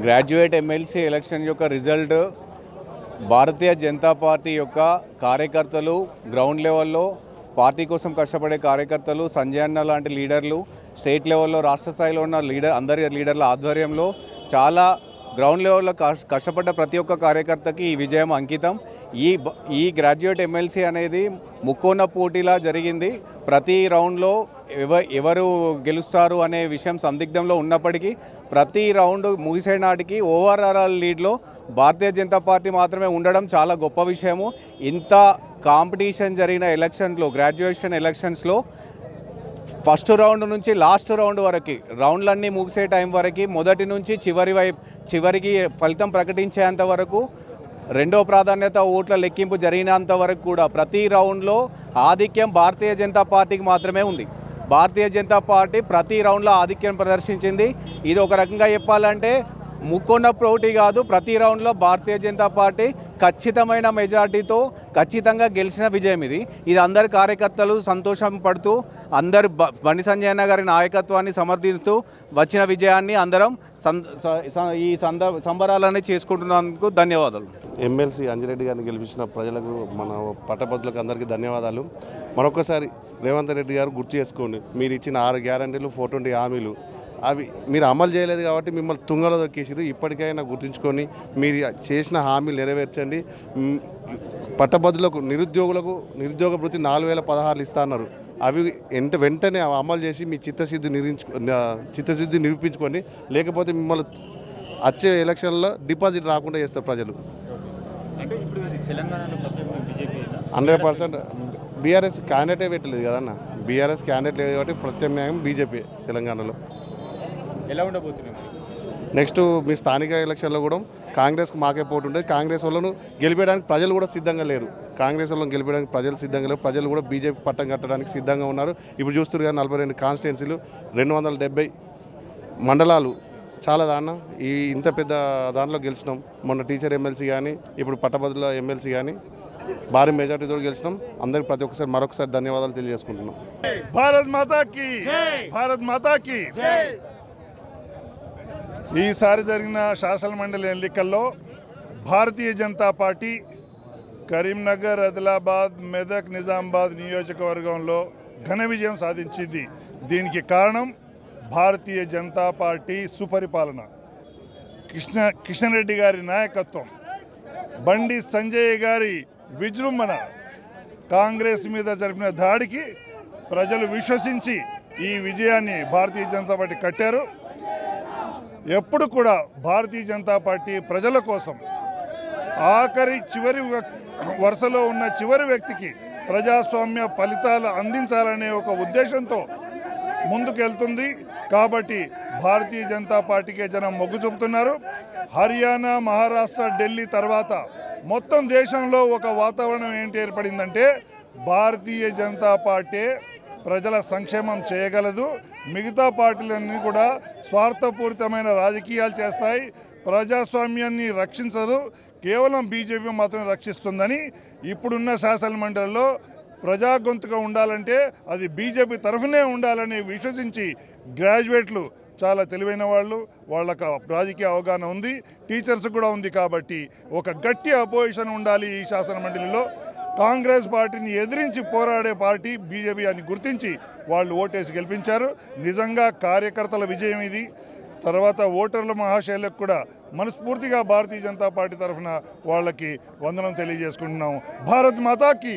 Graduate MLC election యొక్క result Bharatiya Janata party యొక్క కార్యకర్తలు గ్రౌండ్ లెవెల్లో పార్టీ కోసం కష్టపడే కార్యకర్తలు, సంజయ్ అన్న లాంటి లీడర్లు, స్టేట్ లెవెల్లో రాష్ట్ర స్థాయిలో ఉన్న అందరి లీడర్ల ఆధ్వర్యంలో చాలా గ్రౌండ్ లెవెల్లో కష్టపడ్డ ప్రతి ఒక్క కార్యకర్తకి ఈ విజయం అంకితం. ఈ గ్రాడ్యుయేట్ ఎమ్మెల్సీ అనేది ముక్కోన పోటీలా జరిగింది. ప్రతి రౌండ్లో ఎవరు గెలుస్తారు అనే విషయం సందిగ్ధంలో ఉన్నప్పటికీ ప్రతి రౌండ్ ముగిసే నాటికి ఓవరాల్ లీడ్లో భారతీయ జనతా పార్టీ మాత్రమే ఉండడం చాలా గొప్ప విషయము. ఇంత కాంపిటీషన్ జరిగిన ఎలక్షన్లో, గ్రాడ్యుయేషన్ ఎలక్షన్స్లో ఫస్ట్ రౌండ్ నుంచి లాస్ట్ రౌండ్ వరకు, రౌండ్లన్నీ ముగిసే టైం వరకు, మొదటి నుంచి చివరికి ఫలితం ప్రకటించేంత వరకు, రెండో ప్రాధాన్యత ఓట్ల లెక్కింపు జరిగినంత వరకు కూడా ప్రతి రౌండ్లో ఆధిక్యం భారతీయ జనతా పార్టీకి మాత్రమే ఉంది. భారతీయ జనతా పార్టీ ప్రతి రౌండ్లో ఆధిక్యం ప్రదర్శించింది. ఇది ఒక రకంగా చెప్పాలంటే ముక్కొన్న పోటీ కాదు, ప్రతి రౌండ్లో భారతీయ జనతా పార్టీ ఖచ్చితమైన మెజార్టీతో ఖచ్చితంగా గెలిచిన విజయం ఇది అందరి కార్యకర్తలు సంతోషం పడుతూ, అందరు బండి సంజయ్ అన్న గారి నాయకత్వాన్ని సమర్థిస్తూ వచ్చిన విజయాన్ని అందరం ఈ సంబరాలన్నీ చేసుకుంటున్నందుకు ధన్యవాదాలు. ఎమ్మెల్సీ అంజిరెడ్డి గారిని గెలిపించిన ప్రజలకు, మన పట్టభద్రులకు అందరికీ ధన్యవాదాలు. మరొకసారి రేవంత్ రెడ్డి గారు గుర్తు చేసుకోండి, మీరు ఇచ్చిన 6 గ్యారంటీలు, 420 హామీలు అవి మీరు అమలు చేయలేదు కాబట్టి మిమ్మల్ని తుంగలో దొక్కేసారు. ఇప్పటికైనా గుర్తుంచుకొని మీరు చేసిన హామీలు నెరవేర్చండి. పట్టభద్రులకు, నిరుద్యోగ భృతి 4016 ఇస్తా అన్నారు. అవి వెంటనే అమలు చేసి మీ చిత్తశుద్ధి నిరూపించుకోండి. లేకపోతే మిమ్మల్ని వచ్చే ఎలక్షన్లో డిపాజిట్ రాకుండా చేస్తారు ప్రజలు. 100% బీఆర్ఎస్ క్యాండిడేటే పెట్టలేదు కదన్న. బీఆర్ఎస్ క్యాండిడేట్ లేదు కాబట్టి ప్రత్యామ్నాయం బీజేపీ తెలంగాణలో. ఎలా ఉండబోతుంది నెక్స్ట్ మీ స్థానిక ఎలక్షన్లో కూడా కాంగ్రెస్కి మాకే పోటీ ఉంటుంది. కాంగ్రెస్ వాళ్ళను గెలిపేయడానికి ప్రజలు కూడా సిద్ధంగా లేరు. కాంగ్రెస్ వాళ్ళని గెలిపేయడానికి ప్రజలు సిద్ధంగా లేరు. ప్రజలు కూడా బీజేపీ పట్టం కట్టడానికి సిద్ధంగా ఉన్నారు. ఇప్పుడు చూస్తున్నారు కదా, 42 కాన్స్టిట్యున్సీలు, 270 మండలాలు, చాలా ఇంత పెద్ద దాంట్లో గెలిచినాం. మొన్న టీచర్ ఎమ్మెల్సీ కానీ, ఇప్పుడు పట్టభద్రుల ఎమ్మెల్సీ కానీ భారీ మెజార్టీతో గెలిచినాం. అందరికి ప్రతి ఒక్కసారి మరొకసారి ధన్యవాదాలు తెలియజేసుకుంటున్నాం. భారత్ మాతాకి, భారత్ మాతాకి. ఈసారి జరిగిన శాసనమండలి ఎన్నికల్లో భారతీయ జనతా పార్టీ కరీంనగర్, ఆదిలాబాద్, మెదక్, నిజామాబాద్ నియోజకవర్గంలో ఘన విజయం సాధించింది. దీనికి కారణం భారతీయ జనతా పార్టీ సుపరిపాలన, కిషన్ రెడ్డి గారి నాయకత్వం, బండి సంజయ్ గారి విజృంభణ. కాంగ్రెస్ మీద జరిపిన దాడికి ప్రజలు విశ్వసించి ఈ విజయాన్ని భారతీయ జనతా పార్టీ కట్టారు. ఎప్పుడు కూడా భారతీయ జనతా పార్టీ ప్రజల కోసం, చివరి వరుసలో ఉన్న చివరి వ్యక్తికి ప్రజాస్వామ్య ఫలితాలు అందించాలనే ఒక ఉద్దేశంతో ముందుకెళ్తుంది. కాబట్టి భారతీయ జనతా పార్టీకే జనం మొగ్గు చూపుతున్నారు. హర్యానా, మహారాష్ట్ర, ఢిల్లీ తర్వాత మొత్తం దేశంలో ఒక వాతావరణం ఏంటి ఏర్పడిందంటే భారతీయ జనతా పార్టీ ప్రజల సంక్షేమం చేయగలదు, మిగతా పార్టీలన్నీ కూడా స్వార్థపూరితమైన రాజకీయాలు చేస్తాయి, ప్రజాస్వామ్యాన్ని రక్షించదు, కేవలం బీజేపీ మాత్రమే రక్షిస్తుందని ఇప్పుడున్న శాసనమండలిలో ప్రజా గొంతుగా ఉండాలంటే అది బీజేపీ తరఫునే ఉండాలని విశ్వసించి గ్రాడ్యుయేట్లు చాలా తెలివైన వాళ్ళు, వాళ్ళకు రాజకీయ అవగాహన ఉంది, టీచర్స్ కూడా ఉంది. కాబట్టి ఒక గట్టి అపోజిషన్ ఉండాలి ఈ శాసనమండలిలో. కాంగ్రెస్ పార్టీని ఎదిరించి పోరాడే పార్టీ బీజేపీ అని గుర్తించి వాళ్ళు ఓటేసి గెలిపించారు. నిజంగా కార్యకర్తల విజయం ఇది. తర్వాత ఓటర్ల మహాశైలకు కూడా మనస్ఫూర్తిగా భారతీయ జనతా పార్టీ తరఫున వాళ్ళకి వందనం తెలియజేసుకుంటున్నాము. భారత్ మాతాకి.